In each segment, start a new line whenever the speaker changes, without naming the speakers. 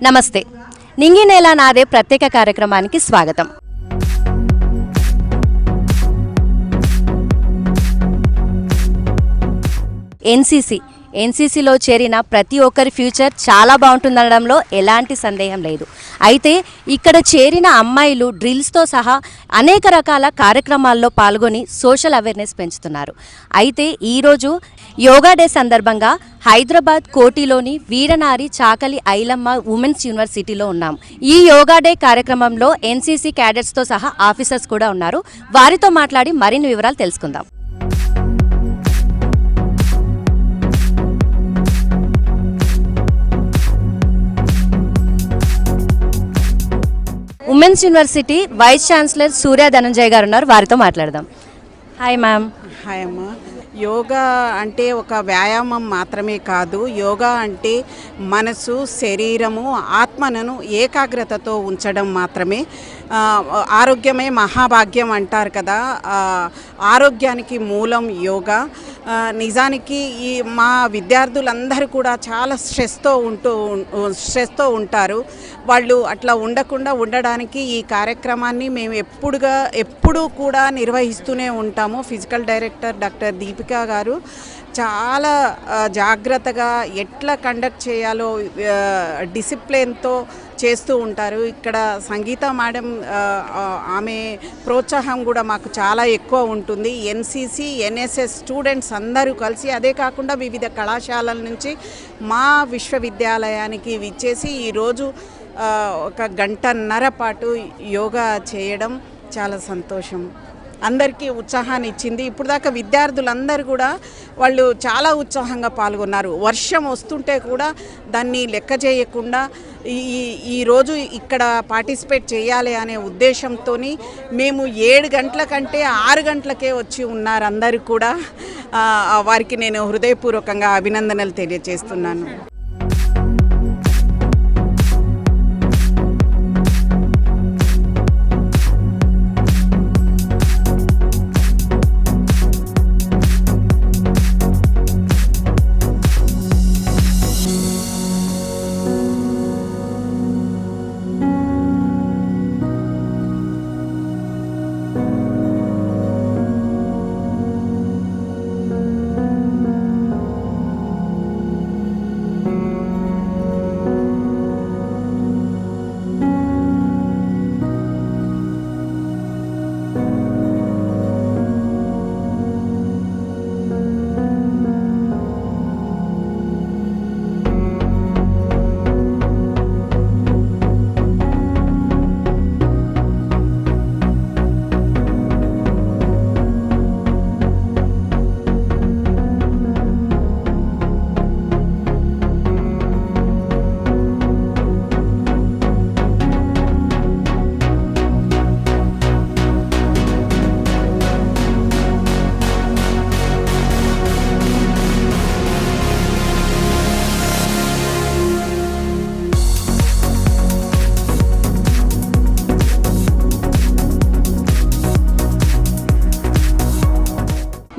నమస్తే. నింగి నేల నాదే ప్రత్యేక కార్యక్రమానికి స్వాగతం. ఎన్సీసీలో చేరిన ప్రతి ఒక్కరి ఫ్యూచర్ చాలా బాగుంటుందనడంలో ఎలాంటి సందేహం లేదు. అయితే ఇక్కడ చేరిన అమ్మాయిలు డ్రిల్స్తో సహా అనేక రకాల కార్యక్రమాల్లో పాల్గొని సోషల్ అవేర్నెస్ పెంచుతున్నారు. అయితే ఈరోజు యోగా డే సందర్భంగా హైదరాబాద్ కోటిలోని వీరనారి చాకలి ఐలమ్మ ఉమెన్స్ యూనివర్సిటీలో ఉన్నాం. ఈ యోగా డే కార్యక్రమంలో ఎన్సీసీ క్యాడెట్స్తో సహా ఆఫీసర్స్ కూడా ఉన్నారు. వారితో మాట్లాడి మరిన్ని వివరాలు తెలుసుకుందాం. ఉమెన్స్ యూనివర్సిటీ వైస్ ఛాన్సలర్ సూర్య ధనంజయ్ గారు ఉన్నారు. వారితో మాట్లాడదాం. Hi ma'am.
హాయ్ అమ్మా. యోగా అంటే ఒక వ్యాయామం మాత్రమే కాదు. యోగా అంటే మనసు, శరీరము, ఆత్మను ఏకాగ్రతతో ఉంచడం మాత్రమే. ఆరోగ్యమే మహాభాగ్యం అంటారు కదా. ఆరోగ్యానికి మూలం యోగా. నిజానికి మా విద్యార్థులందరూ కూడా చాలా స్ట్రెస్తో ఉంటారు. వాళ్ళు అట్లా ఉండడానికి ఈ కార్యక్రమాన్ని మేము ఎప్పుడూ కూడా నిర్వహిస్తూనే ఉంటాము. ఫిజికల్ డైరెక్టర్ డాక్టర్ దీపికా గారు చాలా జాగ్రత్తగా ఎట్లా కండక్ట్ చేయాలో డిసిప్లిన్తో చేస్తూ ఉంటారు. ఇక్కడ సంగీత మేడం ఆమె ప్రోత్సాహం కూడా మాకు చాలా ఎక్కువ ఉంటుంది. ఎన్సీసీ, ఎన్ఎస్ఎస్ స్టూడెంట్స్ అందరూ కలిసి, అదే కాకుండా వివిధ కళాశాలల నుంచి మా విశ్వవిద్యాలయానికి విచ్చేసి ఈరోజు ఒక గంటన్నర పాటు యోగా చేయడం చాలా సంతోషం. అందరికీ ఉత్సాహాన్ని ఇచ్చింది. ఇప్పుడు దాకా విద్యార్థులందరూ కూడా వాళ్ళు చాలా ఉత్సాహంగా పాల్గొన్నారు. వర్షం వస్తుంటే కూడా దాన్ని లెక్క చేయకుండా ఈరోజు ఇక్కడ పార్టిసిపేట్ చేయాలి అనే ఉద్దేశంతో మేము 7 గంటల కంటే 6 గంటలకే వచ్చి ఉన్నారు అందరూ కూడా. వారికి నేను హృదయపూర్వకంగా అభినందనలు తెలియజేస్తున్నాను.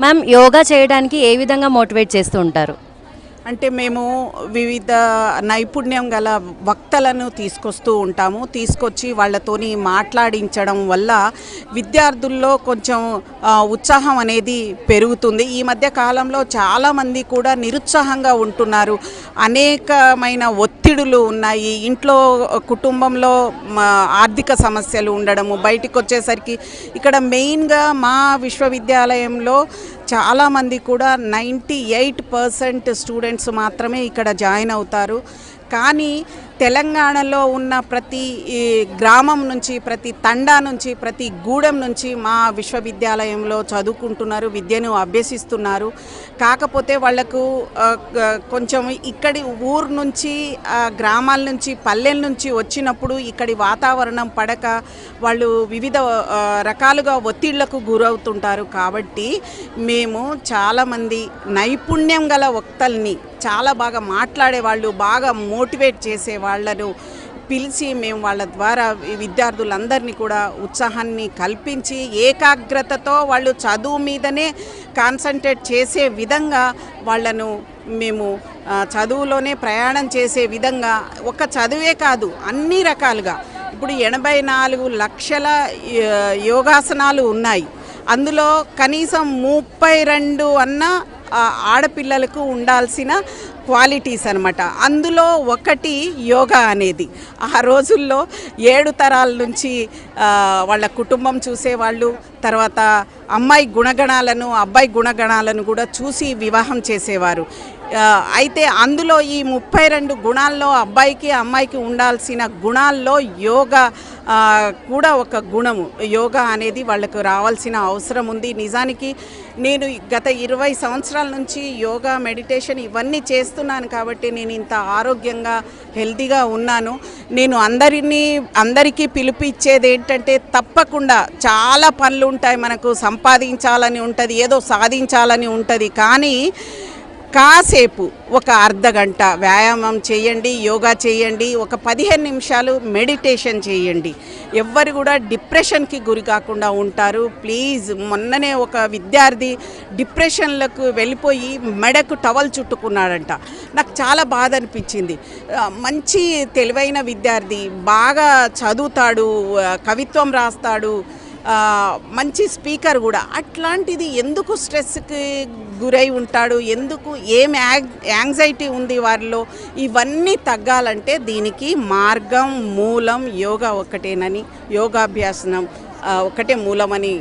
మ్యామ్, యోగా చేయడానికి ఏ విధంగా మోటివేట్ చేస్తూ ఉంటారు?
అంటే మేము వివిధ నైపుణ్యం గల వక్తలను తీసుకొచ్చి వాళ్ళతోని మాట్లాడించడం వల్ల విద్యార్థుల్లో కొంచెం ఉత్సాహం అనేది పెరుగుతుంది. ఈ మధ్య కాలంలో చాలామంది కూడా నిరుత్సాహంగా ఉంటున్నారు. అనేకమైన ఒత్తిడులు ఉన్నాయి. ఇంట్లో కుటుంబంలో ఆర్థిక సమస్యలు ఉండడము, బయటికి వచ్చేసరికి ఇక్కడ మెయిన్గా మా విశ్వవిద్యాలయంలో చాలామంది కూడా 98% స్టూడెంట్స్ మాత్రమే ఇక్కడ జాయిన్ అవుతారు. కానీ తెలంగాణలో ఉన్న ప్రతి గ్రామం నుంచి, ప్రతి తండా నుంచి, ప్రతి గూడెం నుంచి మా విశ్వవిద్యాలయంలో చదువుకుంటున్నారు, విద్యను అభ్యసిస్తున్నారు. కాకపోతే వాళ్లకు కొంచెం ఇక్కడి ఊరు నుంచి, గ్రామాల నుంచి, పల్లెల నుంచి వచ్చినప్పుడు ఇక్కడి వాతావరణం పడక వాళ్ళు వివిధ రకాలుగా ఒత్తిళ్లకు గురవుతుంటారు. కాబట్టి మేము చాలామంది నైపుణ్యం గల వక్తల్ని, చాలా బాగా మాట్లాడే వాళ్ళు, బాగా మోటివేట్ చేసే వాళ్ళను పిలిచి మేము వాళ్ళ ద్వారా విద్యార్థులందరినీ కూడా ఉత్సాహాన్ని కల్పించి ఏకాగ్రతతో వాళ్ళు చదువు మీదనే కాన్సన్ట్రేట్ చేసే విధంగా వాళ్ళను మేము చదువులోనే ప్రయాణం చేసే విధంగా ఒక చదువే కాదు అన్ని రకాలుగా ఇప్పుడు 84 లక్షల యోగాసనాలు ఉన్నాయి. అందులో కనీసం 32 అన్న ఆడపిల్లలకు ఉండాల్సిన క్వాలిటీస్ అనమాట. అందులో ఒకటి యోగా అనేది. ఆ రోజుల్లో 7 తరాల నుంచి వాళ్ళ కుటుంబం చూసేవాళ్ళు, తర్వాత అమ్మాయి గుణగణాలను అబ్బాయి గుణగణాలను కూడా చూసి వివాహం చేసేవారు. అయితే అందులో ఈ 32 గుణాల్లో అబ్బాయికి అమ్మాయికి ఉండాల్సిన గుణాల్లో యోగా కూడా ఒక గుణము. యోగా అనేది వాళ్ళకు రావాల్సిన అవసరం ఉంది. నిజానికి నేను గత 20 సంవత్సరాల నుంచి యోగా, మెడిటేషన్ ఇవన్నీ చేస్తున్నాను కాబట్టి నేను ఇంత ఆరోగ్యంగా హెల్తీగా ఉన్నాను. నేను అందరికీ పిలుపిచ్చేది ఏంటంటే తప్పకుండా చాలా పనులు ఉంటాయి, మనకు సంపాదించాలని ఉంటుంది, ఏదో సాధించాలని ఉంటుంది, కానీ కాసేపు ఒక అర్ధగంట వ్యాయామం చేయండి, యోగా చేయండి, ఒక 15 నిమిషాలు మెడిటేషన్ చేయండి. ఎవ్వరు కూడా డిప్రెషన్కి గురి కాకుండా ఉంటారు. ప్లీజ్, మొన్ననే ఒక విద్యార్థి డిప్రెషన్లకు వెళ్ళిపోయి మెడకు టవల్ చుట్టుకున్నాడంట. నాకు చాలా బాధ అనిపించింది. మంచి తెలివైన విద్యార్థి, బాగా చదువుతాడు, కవిత్వం రాస్తాడు, మంచి స్పీకర్ కూడా. అట్లాంటిది ఎందుకు స్ట్రెస్కి గురై ఉంటాడు, ఎందుకు ఏం యాంగ్జైటీ ఉంది వారిలో? ఇవన్నీ తగ్గాలంటే దీనికి మార్గం, మూలం యోగా ఒక్కటేనని, యోగాభ్యాసనం ఒకటే మూలమని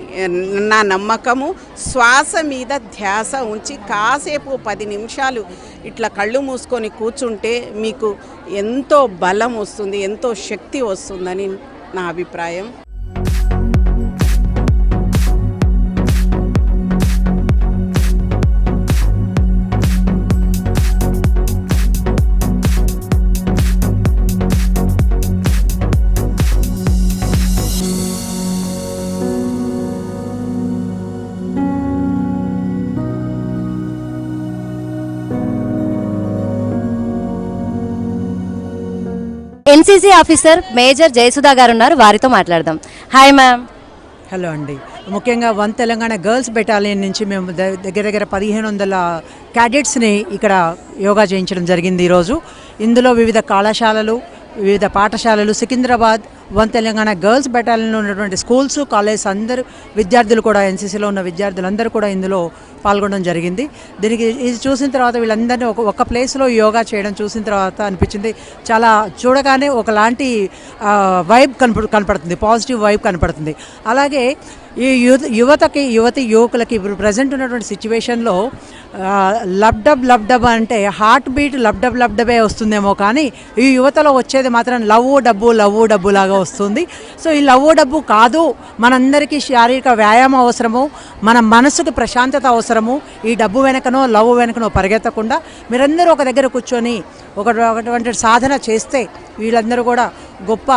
నా నమ్మకము. శ్వాస మీద ధ్యాస ఉంచి కాసేపు 10 నిమిషాలు ఇట్లా కళ్ళు మూసుకొని కూర్చుంటే మీకు ఎంతో బలం వస్తుంది, ఎంతో శక్తి వస్తుందని నా అభిప్రాయం.
ఎన్సీసీ ఆఫీసర్ మేజర్ జయసుధా గారు ఉన్నారు, వారితో మాట్లాడదాం. Hi ma'am.
హలో అండి. ముఖ్యంగా వన్ తెలంగాణ గర్ల్స్ బెటాలియన్ నుంచి మేము దగ్గర 1500 క్యాడెట్స్ని ఇక్కడ యోగా చేయించడం జరిగింది ఈరోజు. ఇందులో వివిధ కళాశాలలు, వివిధ పాఠశాలలు, సికింద్రాబాద్ వన్ తెలంగాణ గర్ల్స్ బెటాలియన్లో ఉన్నటువంటి స్కూల్స్, కాలేజ్ అందరూ విద్యార్థులు కూడా, ఎన్సీసీలో ఉన్న విద్యార్థులందరూ కూడా ఇందులో పాల్గొనడం జరిగింది. దీనికి ఇది చూసిన తర్వాత వీళ్ళందరినీ ఒక ప్లేస్లో యోగా చేయడం చూసిన తర్వాత అనిపించింది, చాలా చూడగానే ఒకలాంటి వైబ్ కనపడుతుంది, పాజిటివ్ వైబ్ కనపడుతుంది. అలాగే ఈ యువకులకి ఇప్పుడు ప్రజెంట్ ఉన్నటువంటి సిచ్యువేషన్లో లబ్డబ్ అంటే హార్ట్ బీట్ లబ్డబే వస్తుందేమో, కానీ ఈ యువతలో వచ్చేది మాత్రం లవ్ డబ్బు లాగా వస్తుంది. సో ఈ లవ్ డబ్బు కాదు, మనందరికీ శారీరక వ్యాయామం అవసరము, మన మనసుకు ప్రశాంతత అవసరము. ఈ డబ్బు వెనకనో లవ్ వెనకనో పరిగెత్తకుండా మీరందరూ ఒక దగ్గర కూర్చొని ఒకటువంటి సాధన చేస్తే వీళ్ళందరూ కూడా గొప్ప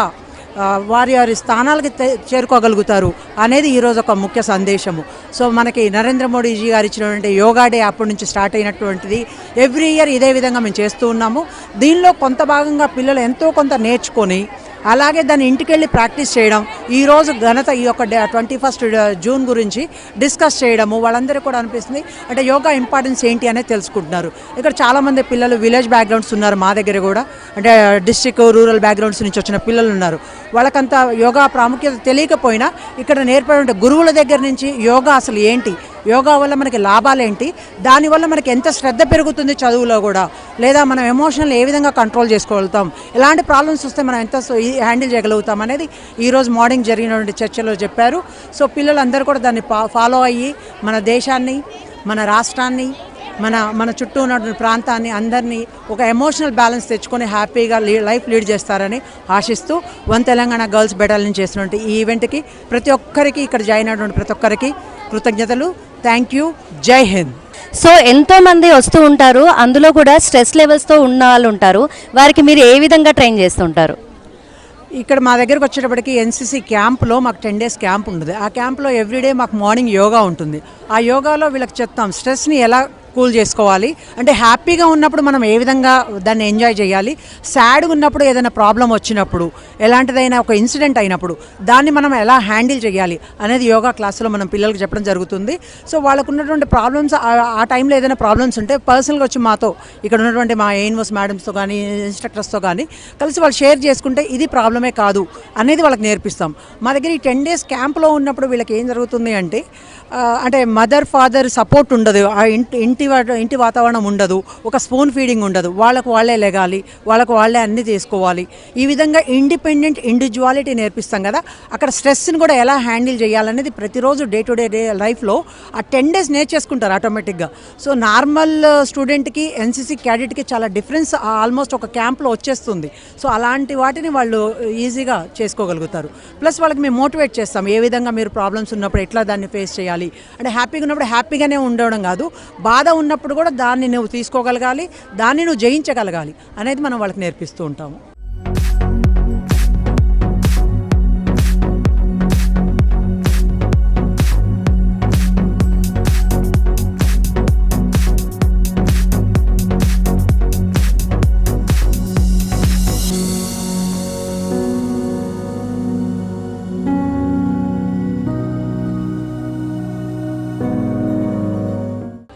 వారి స్థానాలకి చేరుకోగలుగుతారు అనేది ఈరోజు ఒక ముఖ్య సందేశము. సో మనకి నరేంద్ర మోడీజీ గారు ఇచ్చినటువంటి యోగా డే అప్పటి నుంచి స్టార్ట్ అయినటువంటిది. ఎవ్రీ ఇయర్ ఇదే విధంగా మేము చేస్తూ ఉన్నాము. దీనిలో కొంత భాగంగా పిల్లలు ఎంతో కొంత నేర్చుకొని అలాగే దాన్ని ఇంటికెళ్ళి ప్రాక్టీస్ చేయడం, ఈరోజు ఈ యొక్క 21 జూన్ గురించి డిస్కస్ చేయడము వాళ్ళందరూ కూడా అనిపిస్తుంది. అంటే యోగా ఇంపార్టెన్స్ ఏంటి అనేది తెలుసుకుంటున్నారు. ఇక్కడ చాలామంది పిల్లలు విలేజ్ బ్యాక్గ్రౌండ్స్ ఉన్నారు, మా దగ్గర కూడా అంటే డిస్ట్రిక్ట్ రూరల్ బ్యాక్గ్రౌండ్స్ నుంచి వచ్చిన పిల్లలు ఉన్నారు. వాళ్ళకంతా యోగా ప్రాముఖ్యత తెలియకపోయినా ఇక్కడ నేర్పడే గురువుల దగ్గర నుంచి యోగా అసలు ఏంటి, యోగా వల్ల మనకి లాభాలేంటి, దానివల్ల మనకి ఎంత శ్రద్ధ పెరుగుతుంది చదువులో కూడా, లేదా మనం ఎమోషనల్ ఏ విధంగా కంట్రోల్ చేసుకోగలుగుతాం, ఎలాంటి ప్రాబ్లమ్స్ వస్తే మనం ఎంత హ్యాండిల్ చేయగలుగుతాం అనేది ఈరోజు మార్నింగ్ జరిగినటువంటి చర్చలో చెప్పారు. సో పిల్లలందరూ కూడా దాన్ని ఫాలో అయ్యి మన దేశాన్ని, మన రాష్ట్రాన్ని, మన చుట్టూ ఉన్నటువంటి ప్రాంతాన్ని అందరినీ ఒక ఎమోషనల్ బ్యాలెన్స్ తెచ్చుకొని హ్యాపీగా లైఫ్ లీడ్ చేస్తారని ఆశిస్తూ వన్ తెలంగాణ గర్ల్స్ బెటాలియన్ చేసినటువంటి ఈ ఈవెంట్కి ప్రతి ఒక్కరికి, ఇక్కడ జాయిన్ అయినటువంటి ప్రతి ఒక్కరికి కృతజ్ఞతలు. Thank you. జై హింద్.
సో ఎంతోమంది వస్తూ ఉంటారు, అందులో కూడా స్ట్రెస్ లెవెల్స్తో ఉన్న వాళ్ళు ఉంటారు, వారికి మీరు ఏ విధంగా ట్రైన్ చేస్తుంటారు?
ఇక్కడ మా దగ్గరకు వచ్చేటప్పటికి ఎన్సీసీ క్యాంప్లో మాకు 10 days క్యాంప్ ఉంటుంది. ఆ క్యాంప్లో ఎవ్రీడే మాకు మార్నింగ్ యోగా ఉంటుంది. ఆ యోగాలో వీళ్ళకి చెప్తాం స్ట్రెస్ని ఎలా కూల్ చేసుకోవాలి. అంటే హ్యాపీగా ఉన్నప్పుడు మనం ఏ విధంగా దాన్ని ఎంజాయ్ చేయాలి, సాడ్గా ఉన్నప్పుడు ఏదైనా ప్రాబ్లం వచ్చినప్పుడు, ఎలాంటిదైనా ఒక ఇన్సిడెంట్ అయినప్పుడు దాన్ని మనం ఎలా హ్యాండిల్ చేయాలి అనేది యోగా క్లాసులో మనం పిల్లలకు చెప్పడం జరుగుతుంది. సో వాళ్ళకు ఉన్నటువంటి ప్రాబ్లమ్స్ ఆ టైంలో ఏదైనా ప్రాబ్లమ్స్ ఉంటే పర్సనల్గా వచ్చి మాతో ఇక్కడ ఉన్నటువంటి మా ఏఎన్ఓస్ మేడమ్స్తో కానీ ఇన్స్ట్రక్టర్స్తో కానీ కలిసి వాళ్ళు షేర్ చేసుకుంటే ఇది ప్రాబ్లమే కాదు అనేది వాళ్ళకి నేర్పిస్తాం. మా దగ్గర ఈ 10 days క్యాంప్లో ఉన్నప్పుడు వీళ్ళకి ఏం జరుగుతుంది అంటే అంటే మదర్ ఫాదర్ సపోర్ట్ ఉండదు, ఆ ఇంటి వాతావరణం ఉండదు, ఒక స్పూన్ ఫీడింగ్ ఉండదు, వాళ్ళకు వాళ్ళే లెగాలి, వాళ్ళకు వాళ్ళే అన్నీ చేసుకోవాలి. ఈ విధంగా ఇండివిజువాలిటీ నేర్పిస్తాం కదా, అక్కడ స్ట్రెస్ని కూడా ఎలా హ్యాండిల్ చేయాలనేది ప్రతిరోజు డే టు డే లైఫ్లో ఆ 10 days నేర్చేసుకుంటారు ఆటోమేటిక్గా. సో నార్మల్ స్టూడెంట్కి ఎన్సీసీ క్యాడెట్కి చాలా డిఫరెన్స్ ఆల్మోస్ట్ ఒక క్యాంప్లో వచ్చేస్తుంది. సో అలాంటి వాటిని వాళ్ళు ఈజీగా చేసుకోగలుగుతారు. ప్లస్ వాళ్ళకి మేము మోటివేట్ చేస్తాం, ఏ విధంగా మీరు ప్రాబ్లమ్స్ ఉన్నప్పుడు ఎట్లా దాన్ని ఫేస్ చేయాలి, అంటే హ్యాపీగా ఉన్నప్పుడు హ్యాపీగానే ఉండడం కాదు, బాధ ఉన్నప్పుడు కూడా దాన్ని నువ్వు తీసుకోగలగాలి, దాన్ని నువ్వు జయించగలగాలి అనేది మనం వాళ్ళకి నేర్పిస్తూ ఉంటాము.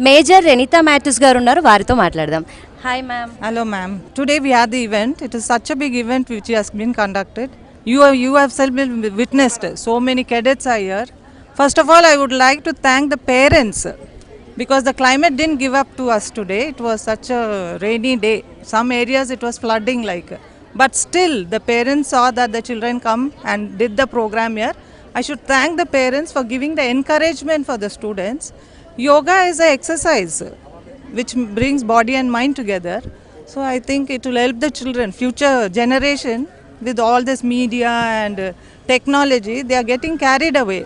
మేజర్ రెనితా మాథ్యూస్ గారు ఉన్నారు, వారితో మాట్లాడదాం. Hi ma'am.
Hello, ma'am. Today we had the event. It is such a big event which has been conducted. You have self witnessed. So many cadets are here. First of all, I would like to thank the parents because the climate didn't give up to us today. It was such a rainy day. Some areas it was flooding like. But still, the parents saw that the children come and did the program here. I should thank the parents for giving the encouragement for the students. Yoga is an exercise which brings body and mind together. So I think it will help the children, future generation, with all this media and technology. They are getting carried away.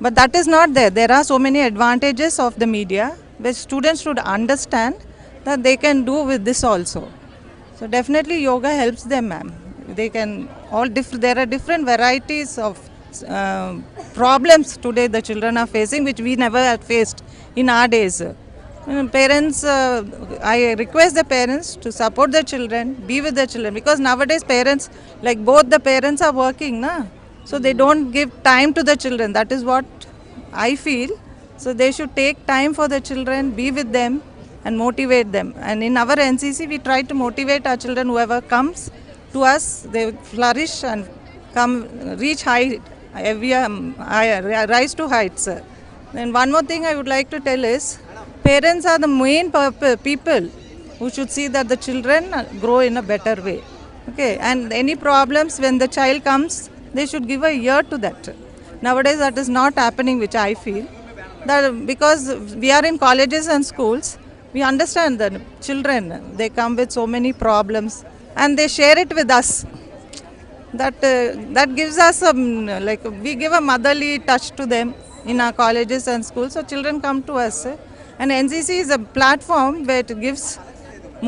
But that is not there. There are so many advantages of the media which students should understand that they can do with this also. So definitely yoga helps them, ma'am. They can there are different varieties of problems today the children are facing which we never had faced in our days. Parents, I request the parents to support the children, be with the children, because nowadays parents, like both the parents are working, na? So they don't give time to the children. That is what I feel. So they should take time for the children, be with them and motivate them. And in our NCC we try to motivate our children, whoever comes to us, they flourish and come reach height, rise to heights. And one more thing I would like to tell is, parents are the main people who should see that the children grow in a better way. Okay, and any problems when the child comes, they should give a ear to that. Nowadays that is not happening, which I feel. That because we are in colleges and schools, we understand that children, they come with so many problems and they share it with us. That gives us like we give a motherly touch to them in our colleges and schools. So children come to us, and NCC is a platform where it gives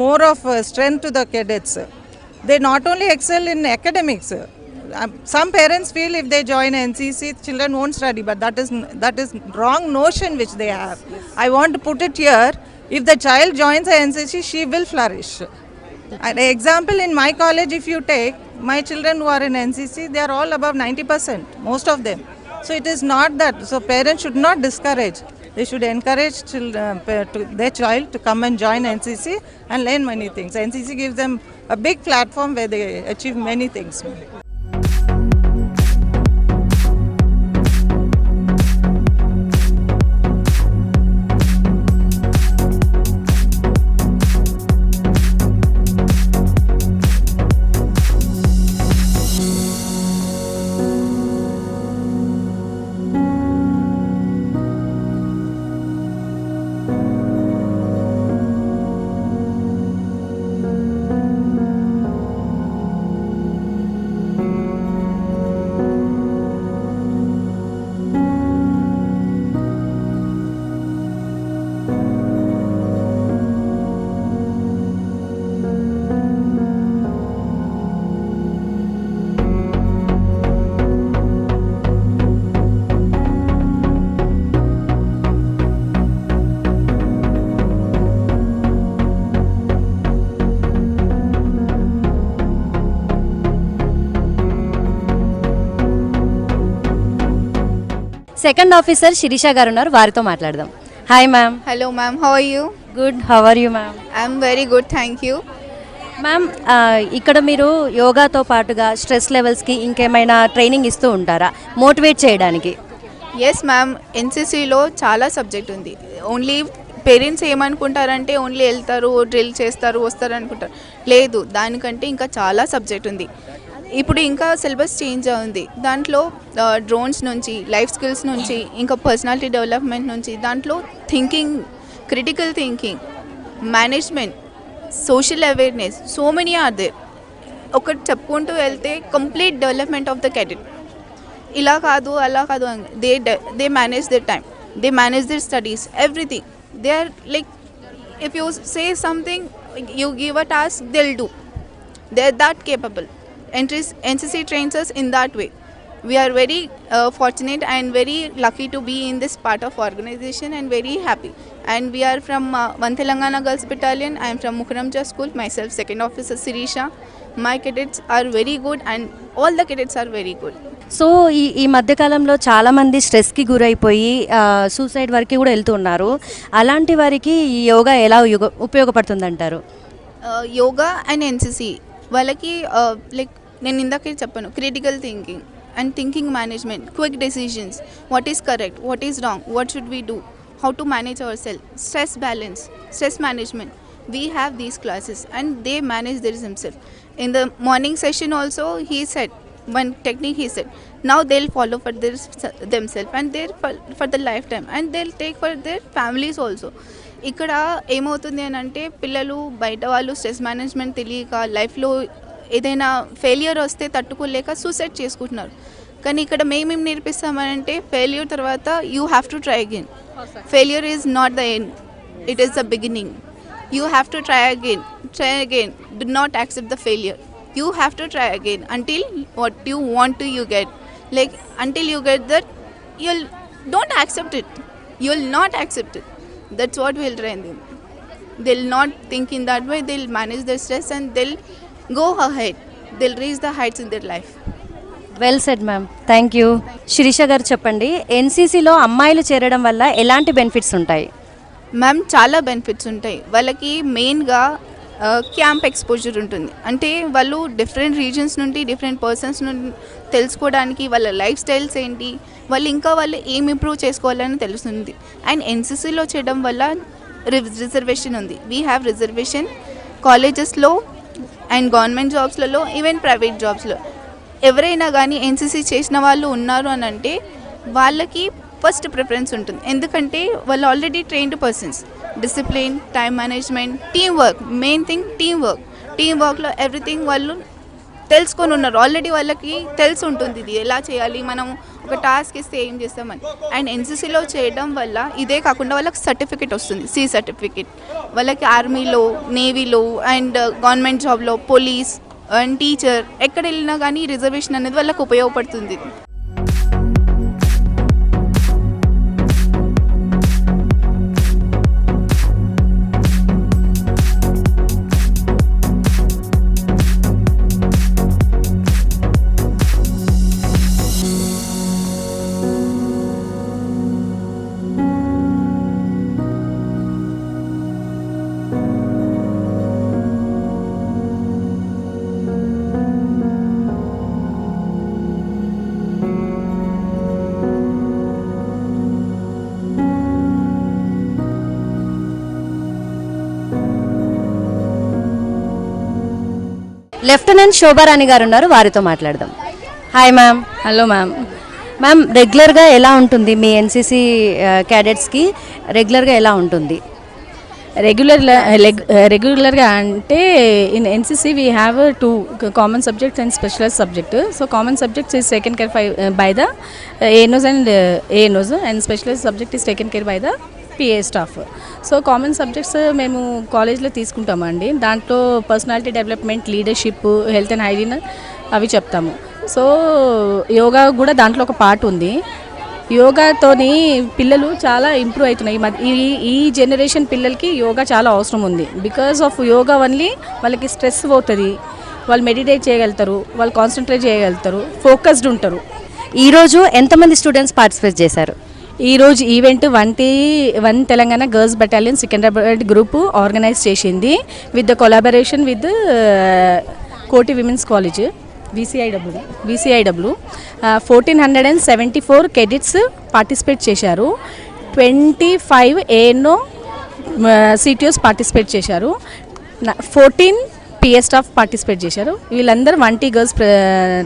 more of strength to the cadets. They not only excel in academics. Some parents feel if they join NCC, children won't study, but that is wrong notion which they have. I want to put it here. If the child joins NCC, she will flourish. An example, in my college, if you take my children who are in NCC, they are all above 90%, most of them. So it is not that. So parents should not discourage. They should encourage their child to come and join NCC and learn many things. NCC gives them a big platform where they achieve many things.
Second officer Shirisha garu ఉన్నారు, వారితో మాట్లాడదాం. Hi ma'am.
Hello ma'am, how are you?
Good, how are you ma'am?
I'm very good, thank you.
Ma'am, ఇక్కడ మీరు యోగాతో పాటుగా stress లెవెల్స్కి ఇంకేమైనా training ఇస్తూ ఉంటారా motivate చేయడానికి?
ఎస్ మ్యామ్, ఎన్సీసీలో చాలా సబ్జెక్ట్ ఉంది. ఓన్లీ పేరెంట్స్ ఏమనుకుంటారంటే ఓన్లీ వెళ్తారు, డ్రిల్ చేస్తారు, వస్తారు అనుకుంటారు. లేదు, దానికంటే ఇంకా చాలా సబ్జెక్ట్ ఉంది. ఇప్పుడు ఇంకా సిలబస్ చేంజ్ ఉంది. దాంట్లో డ్రోన్స్ నుంచి, లైఫ్ స్కిల్స్ నుంచి, ఇంకా పర్సనాలిటీ డెవలప్మెంట్ నుంచి, దాంట్లో thinking, critical thinking, management, social awareness, so many are there. ఒకటి చెప్పుకుంటూ వెళ్తే complete development of the cadet. ఇలా కాదు, అలా కాదు, they manage their time, they manage their studies, everything. They are like, if you say something, you give a task, they'll do. They are that capable. NCC trains us in that way. We are very fortunate and very lucky to be in this part of organization and very happy. And we are from One Telangana Girls Battalion. I am from Mukramja School. Myself, second officer Sirisha. My cadets are very good and all the cadets are very good.
So ఈ మధ్యకాలంలో చాలామంది స్ట్రెస్కి గురైపోయి suicide వరకు కూడా వెళ్తున్నారు. అలాంటి వారికి ఈ యోగా ఎలా ఉపయోగపడుతుందంటారు?
యోగా అండ్ ఎన్సీసీ వాళ్ళకి లైక్ నేను ఇందాకే చెప్పాను, critical thinking and thinking management, quick decisions, what is correct, what is wrong, what should we do, how to manage ourselves, stress balance, stress management. We have these classes and they manage themselves. In the morning session also he said one technique, he said now they'll follow for themselves and they're for the lifetime and they'll take for their families also. ఇక్కడ ఏమవుతుంది అని అంటే పిల్లలు బయట వాళ్ళు stress management తెలియక లైఫ్లో ఏదైనా ఫెయిల్యూర్ వస్తే తట్టుకోలేక సూసైడ్ చేసుకుంటున్నారు. కానీ ఇక్కడ మేమేం నేర్పిస్తామనంటే ఫెయిల్యూర్ తర్వాత you have to try again. Failure is not the end, it is the beginning. You have to try again. Do not accept the failure. You have to try again until what you want to you get. Like until you get that, you'll don't accept it. You'll not accept it. That's what we'll train them. They'll not think in that way. They'll manage their stress and they'll go ahead. They'll reach the heights in their life.
Well said ma'am, thank you. Shirisha garu చెప్పండి, ఎన్సీసీలో అమ్మాయిలు చేరడం వల్ల ఎలాంటి benefits ఉంటాయి?
Ma'am, చాలా benefits ఉంటాయి. వాళ్ళకి మెయిన్గా క్యాంప్ ఎక్స్పోజర్ ఉంటుంది. అంటే వాళ్ళు డిఫరెంట్ రీజన్స్ నుండి, డిఫరెంట్ పర్సన్స్ నుండి తెలుసుకోవడానికి, వాళ్ళ లైఫ్ స్టైల్స్ ఏంటి, వాళ్ళు ఏం ఇంప్రూవ్ చేసుకోవాలని తెలుస్తుంది. అండ్ ఎన్సీసీలో చేయడం వల్ల రిజర్వేషన్ ఉంది. వీ హ్యావ్ రిజర్వేషన్ కాలేజెస్లో అండ్ గవర్నమెంట్ జాబ్స్లలో, ఈవెన్ ప్రైవేట్ జాబ్స్లో. ఎవరైనా కానీ ఎన్సీసీ చేసిన వాళ్ళు ఉన్నారు అని అంటే వాళ్ళకి ఫస్ట్ ప్రిఫరెన్స్ ఉంటుంది. ఎందుకంటే వాళ్ళు already trained persons. Discipline, time management, team work, main thing team వర్క్లో ఎవ్రీథింగ్ వాళ్ళు తెలుసుకొని ఉన్నారు. ఆల్రెడీ వాళ్ళకి తెలిసి ఉంటుంది ఇది ఎలా చేయాలి, మనం ఒక టాస్క్ ఇస్తే ఏం చేస్తామని. అండ్ ఎన్సీసీలో చేయడం వల్ల ఇదే కాకుండా వాళ్ళకి సర్టిఫికేట్ వస్తుంది, సి సర్టిఫికేట్. వాళ్ళకి ఆర్మీలో, నేవీలో అండ్ గవర్నమెంట్ జాబ్లో, పోలీస్ అండ్ టీచర్ ఎక్కడ వెళ్ళినా కానీ రిజర్వేషన్ అనేది వాళ్ళకి ఉపయోగపడుతుంది.
లెఫ్టినెంట్ శోభారాణి గారు ఉన్నారు, వారితో మాట్లాడదాం. Hi ma'am.
Hello ma'am.
Ma'am, రెగ్యులర్గా ఎలా ఉంటుంది మీ ఎన్సీసీ క్యాడెట్స్కి? రెగ్యులర్గా ఎలా ఉంటుంది?
రెగ్యులర్గా అంటే in NCC we have 2 common subjects and specialize subject. So common subjects is taken care by the ANOs and specialize subject is taken care by the PA staff. So common subjects మేము కాలేజ్లో తీసుకుంటామండి. దాంట్లో personality development, leadership, health and hygiene అవి చెప్తాము. So yoga కూడా దాంట్లో ఒక part ఉంది. యోగాతోని పిల్లలు చాలా ఇంప్రూవ్ అవుతున్నాయి. ఈ జనరేషన్ పిల్లలకి యోగా చాలా అవసరం ఉంది. బికాస్ ఆఫ్ యోగా ఓన్లీ వాళ్ళకి స్ట్రెస్ పోతుంది, వాళ్ళు మెడిటేట్ చేయగలుగుతారు, వాళ్ళు కాన్సన్ట్రేట్ చేయగలుగుతారు, ఫోకస్డ్ ఉంటారు.
ఈరోజు ఎంతమంది స్టూడెంట్స్ పార్టిసిపేట్ చేశారు?
ఈరోజు event one Telangana girls battalion Secunderabad group organise చేసింది విత్ ద కొలాబరేషన్ విత్ కోటి women's college VCIW 1474 cadets participate చేశారు. 25 ANO CTOs పార్టిసిపేట్ చేశారు. 14 PS స్టాఫ్ పార్టిసిపేట్ చేశారు. వీళ్ళందరూ 1T గర్ల్స్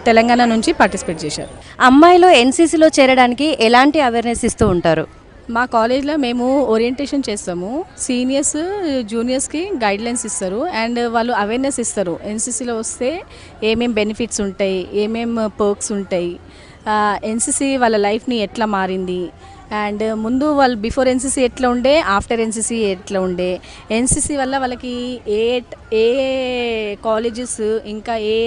తెలంగాణ నుంచి పార్టిసిపేట్ చేశారు.
అమ్మాయిలు ఎన్సీసీలో చేరడానికి ఎలాంటి అవేర్నెస్ ఇస్తూ ఉంటారు?
మా కాలేజ్లో మేము ఓరియంటేషన్ చేస్తాము. సీనియర్స్ జూనియర్స్కి గైడ్లైన్స్ ఇస్తారు అండ్ వాళ్ళు అవేర్నెస్ ఇస్తారు. ఎన్సీసీలో వస్తే ఏమేం బెనిఫిట్స్ ఉంటాయి, ఏమేం పర్క్స్ ఉంటాయి, ఎన్సీసీ వాళ్ళ లైఫ్ని ఎట్లా మారింది అండ్ ముందు వాళ్ళు బిఫోర్ ఎన్సీసీ ఎట్లా ఉండే, ఆఫ్టర్ ఎన్సీసీ ఎట్లా ఉండే, ఎన్సీసీ వల్ల వాళ్ళకి ఏ కాలేజెస్ ఇంకా ఏ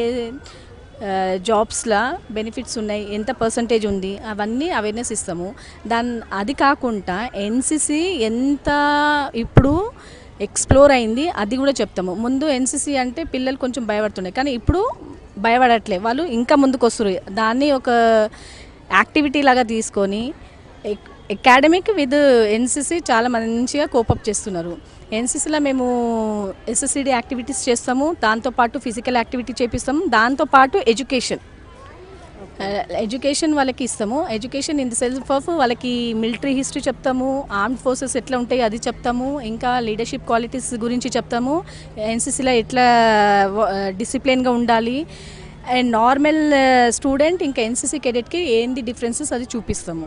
జాబ్స్లో బెనిఫిట్స్ ఉన్నాయి, ఎంత పర్సంటేజ్ ఉంది, అవన్నీ అవేర్నెస్ ఇస్తాము. అది కాకుండా ఎన్సీసీ ఎంత ఇప్పుడు ఎక్స్ప్లోర్ అయింది అది కూడా చెప్తాము. ముందు ఎన్సీసీ అంటే పిల్లలు కొంచెం భయపడుతుండే కానీ ఇప్పుడు భయపడట్లే, వాళ్ళు ఇంకా ముందుకు వస్తారు. దాన్ని ఒక యాక్టివిటీ లాగా తీసుకొని అకాడమిక్ విత్ ఎన్సీసీ చాలా మంచిగా కోపప్ చేస్తున్నారు. ఎన్సీసీలో మేము SSCD యాక్టివిటీస్ చేస్తాము, దాంతోపాటు ఫిజికల్ యాక్టివిటీ చేపిస్తాము, దాంతోపాటు ఎడ్యుకేషన్ వాళ్ళకి ఇస్తాము. Education in the self of వాళ్ళకి మిలిటరీ హిస్టరీ చెప్తాము, ఆర్మ్డ్ ఫోర్సెస్ ఎట్లా ఉంటాయి అది చెప్తాము, ఇంకా లీడర్షిప్ క్వాలిటీస్ గురించి చెప్తాము, ఎన్సీసీలో ఎట్లా డిసిప్లిన్గా ఉండాలి అండ్ నార్మల్ స్టూడెంట్ ఇంకా ఎన్సీసీ కెడెట్కి ఏంది డిఫరెన్సెస్ అది చూపిస్తాము.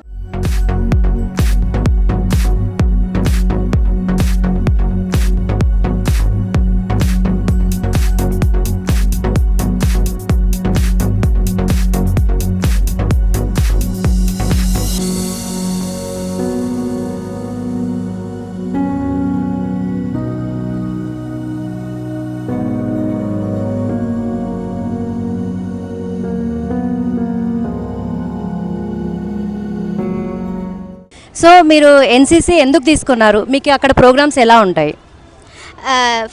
సో మీరు ఎన్సీసీ ఎందుకు తీసుకున్నారు? మీకు అక్కడ ప్రోగ్రామ్స్ ఎలా ఉంటాయి?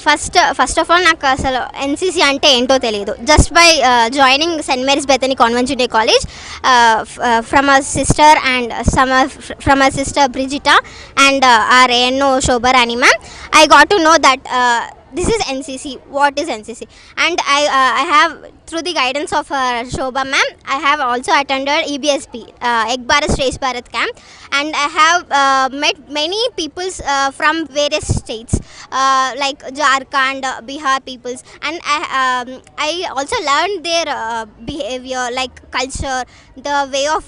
ఫస్ట్ ఆఫ్ ఆల్ నాకు అసలు ఎన్సీసీ అంటే ఏంటో తెలియదు. Just by joining Saint Mary's Bethany convent junior college from our sister and from our sister Brigitta and our ANO Shobha Rani ma'am, I got to know that this is NCC. What is NCC? And I have, through the guidance of Shobha ma'am, I have also attended EBSP, Ek Bharat Shresth Bharat camp, and I have met many peoples from various states like Jharkhand, Bihar peoples, and I also learned their behavior, like culture, the way of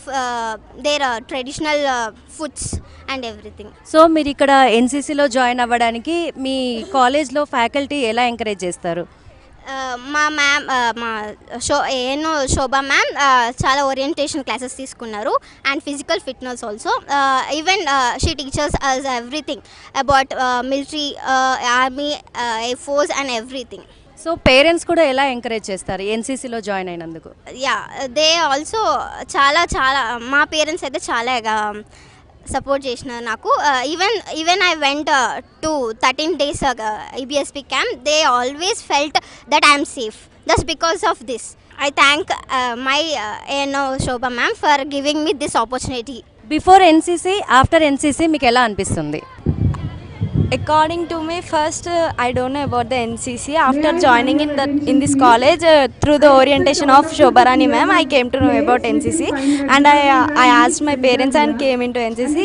their traditional foods and everything.
So మీరు ఇక్కడ ఎన్సీసీలో join అవ్వడానికి మీ కాలేజ్లో faculty ఎలా encourage చేస్తారు?
మా ma'am ANO Shobha ma'am చాలా orientation classes తీసుకున్నారు and physical fitness also. Even she teachers us everything about military, army, air force and everything.
So parents కూడా ఎలా ఎంకరేజ్ చేస్తారు ఎన్సీసీలో జాయిన్ అయినందుకు?
యా, దే ఆల్సో చాలా మా పేరెంట్స్ అయితే చాలా సపోర్ట్ చేసినారు నాకు. Even I went to 13 days EBSP camp. They always felt that I am safe just because of this. I thank my ANO Shobha ma'am for giving me this opportunity.
Before NCC, after NCC మీకు ఎలా అనిపిస్తుంది?
According to me, first I don't know about the NCC. After joining in this college, through the orientation of Shobha Rani ma'am, I came to know about NCC, and I asked my parents and came into NCC.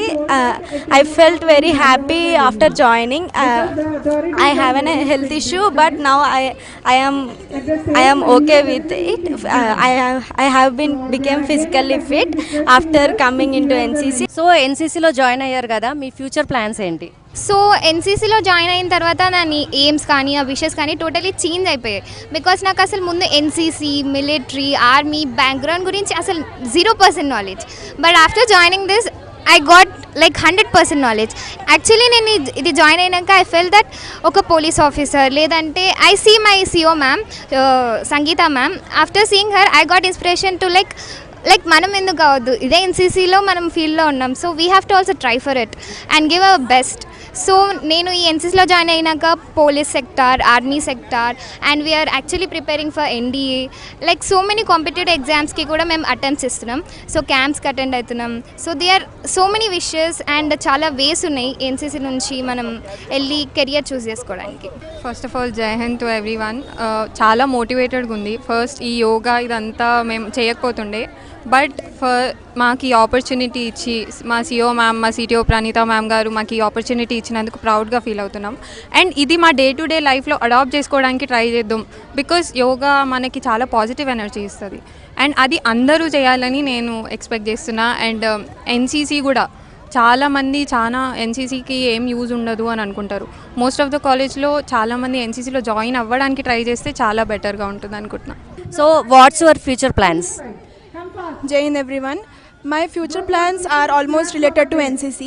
I felt very happy after joining. I have a health issue, but now I am okay with it. I have become physically fit after coming into NCC.
So ఎన్సీసీలో join అయ్యారు కదా, మీ future plans ఏంటి?
So ఎన్సీసీలో join అయిన తర్వాత నా AIIMS కానీ ఆ విషెస్ కానీ టోటలీ చేంజ్ అయిపోయాయి. బికాస్ నాకు అసలు ముందు ఎన్సీసీ, మిలిటరీ, ఆర్మీ బ్యాక్గ్రౌండ్ గురించి అసలు 0% knowledge. But after joining this I got like 100% knowledge. Actually నేను ఇది జాయిన్ అయినాక ఐ ఫెల్ దట్ ఒక పోలీస్ ఆఫీసర్ లేదంటే I see my CO ma'am Sangeeta ma'am. After seeing her I got inspiration to like మనం ఎందుకు కావద్దు, ఇదే ఎన్సీసీలో మనం ఫీల్డ్లో ఉన్నాం, so we have to also try for it and give our best. So నేను ఈ ఎన్సీసీలో జాయిన్ అయినాక police sector, army sector and we're actually preparing for NDA, like so many competitive ఎగ్జామ్స్కి కూడా మేము అటెంప్ట్స్ ఇస్తున్నాం. సో క్యాంప్స్కి అటెండ్ అవుతున్నాం. So they are so many wishes and చాలా వేస్ ఉన్నాయి ఎన్సీసీ నుంచి మనం వెళ్ళి కెరియర్ చూస్ చేసుకోవడానికి.
ఫస్ట్ ఆఫ్ ఆల్ జై హింద్ టు ఎవ్రీ వన్. చాలా మోటివేటెడ్గా ఉంది. ఫస్ట్ ఈ యోగా ఇదంతా మేము చేయకపోతుండే, బట్ మాకు ఈ ఆపర్చునిటీ ఇచ్చి మా సిఓ మ్యామ్, మా సిటిఓ ప్రణీత మ్యామ్ గారు మాకు ఈ ఆపర్చునిటీ ఇచ్చినందుకు ప్రౌడ్గా ఫీల్ అవుతున్నాం. అండ్ ఇది మా డే టు డే లైఫ్లో అడాప్ట్ చేసుకోవడానికి ట్రై చేద్దాం. బికాస్ యోగా మనకి చాలా పాజిటివ్ ఎనర్జీ ఇస్తుంది అండ్ అది అందరూ చేయాలని నేను ఎక్స్పెక్ట్ చేస్తున్నా. అండ్ ఎన్సీసీ కూడా చాలామంది ఎన్సీసీకి ఏం యూజ్ ఉండదు అని అనుకుంటారు. మోస్ట్ ఆఫ్ ద కాలేజ్లో చాలామంది ఎన్సీసీలో జాయిన్ అవ్వడానికి ట్రై చేస్తే చాలా బెటర్గా ఉంటుంది అనుకుంటున్నాను.
So what's your future plans?
Jai Hind everyone. My future plans are almost related to NCC.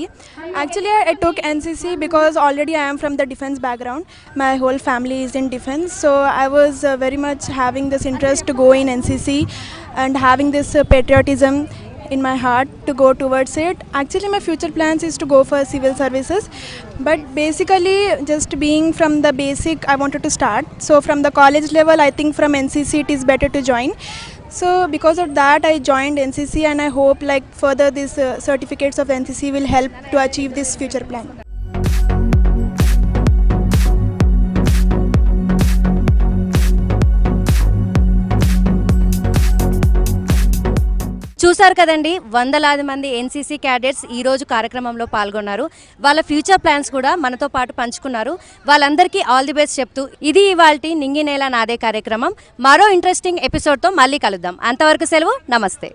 Actually, I took NCC because already I am from the defense background. My whole family is in defense. So I was very much having this interest to go in NCC and having this patriotism in my heart to go towards it. Actually, my future plans is to go for civil services. But basically, just being from the basic, I wanted to start. So from the college level, I think from NCC it is better to join. So because of that I joined NCC and I hope like further these certificates of NCC will help to achieve this future plan.
చూసారు కదండి, వందలాది మంది NCC cadets ఈరోజు కార్యక్రమంలో పాల్గొన్నారు. వాళ్ళ future plans కూడా మనతో పాటు పంచుకున్నారు. వాళ్ళందరికీ ఆల్ ది బెస్ట్ చెప్తూ ఇది ఇవాల్టి నింగి నేల నాదే కార్యక్రమం. మరో ఇంట్రెస్టింగ్ ఎపిసోడ్తో మళ్ళీ కలుద్దాం. అంతవరకు సెలవు, నమస్తే.